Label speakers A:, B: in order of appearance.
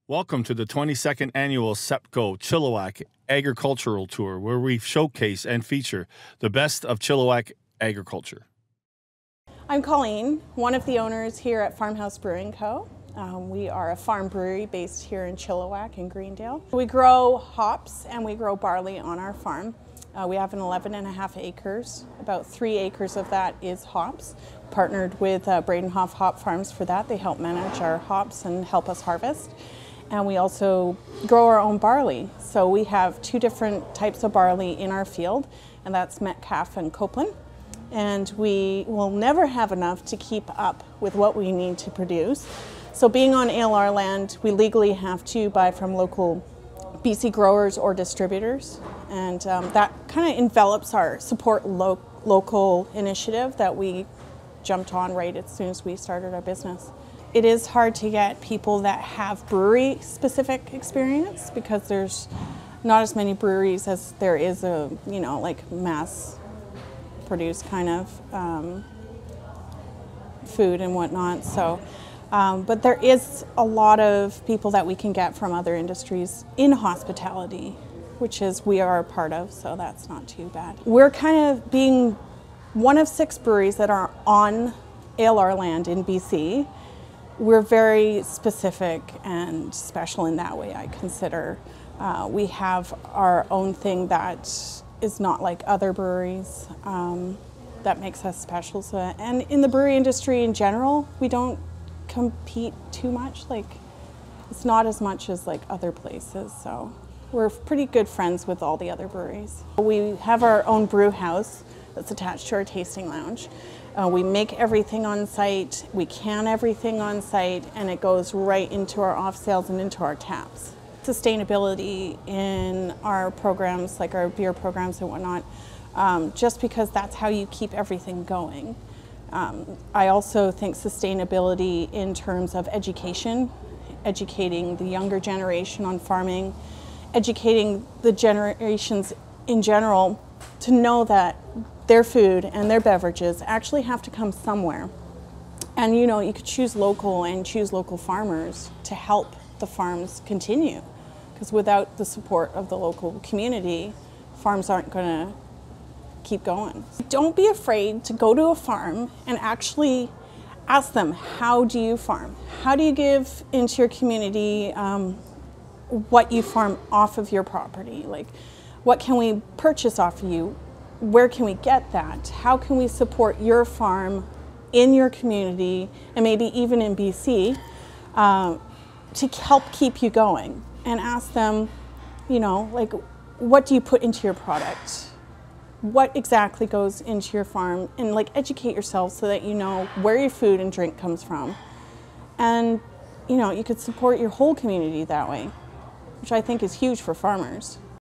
A: Welcome to the 22nd annual SEPCO Chilliwack Agricultural Tour, where we showcase and feature the best of Chilliwack agriculture.
B: I'm Colleen, one of the owners here at Farmhouse Brewing Co. We are a farm brewery based here in Chilliwack in Greendale. We grow hops and we grow barley on our farm. We have an 11.5 acres. About 3 acres of that is hops. Partnered with Bradenhoff Hop Farms for that. They help manage our hops and help us harvest. And we also grow our own barley. So we have 2 different types of barley in our field, and that's Metcalf and Copeland. And we will never have enough to keep up with what we need to produce. So being on ALR land, we legally have to buy from local BC growers or distributors. And that kind of envelops our support local initiative that we jumped on right as soon as we started our business. It is hard to get people that have brewery specific experience because there's not as many breweries as there is like mass produced kind of food and whatnot. So, but there is a lot of people that we can get from other industries in hospitality, which is we are a part of, so that's not too bad. We're kind of being one of 6 breweries that are on ALR land in BC. We're very specific and special in that way, I consider. We have our own thing that is not like other breweries that makes us special. So, and in the brewery industry in general, we don't compete too much. Like, it's not as much as like other places. So we're pretty good friends with all the other breweries. We have our own brew house that's attached to our tasting lounge. We make everything on site, we can everything on site, and it goes right into our off sales and into our taps. Sustainability in our programs, like our beer programs and whatnot, just because that's how you keep everything going. I also think sustainability in terms of education, educating the younger generation on farming, educating the generations in general to know that their food and their beverages actually have to come somewhere. And you could choose local and choose local farmers to help the farms continue. Because without the support of the local community, farms aren't going to keep going. Don't be afraid to go to a farm and actually ask them, how do you farm? How do you give into your community what you farm off of your property? Like, what can we purchase off of you? Where can we get that? How can we support your farm in your community and maybe even in BC to help keep you going? And ask them, like, what do you put into your product? What exactly goes into your farm? And like, educate yourself so that you know where your food and drink comes from. And you could support your whole community that way, which I think is huge for farmers.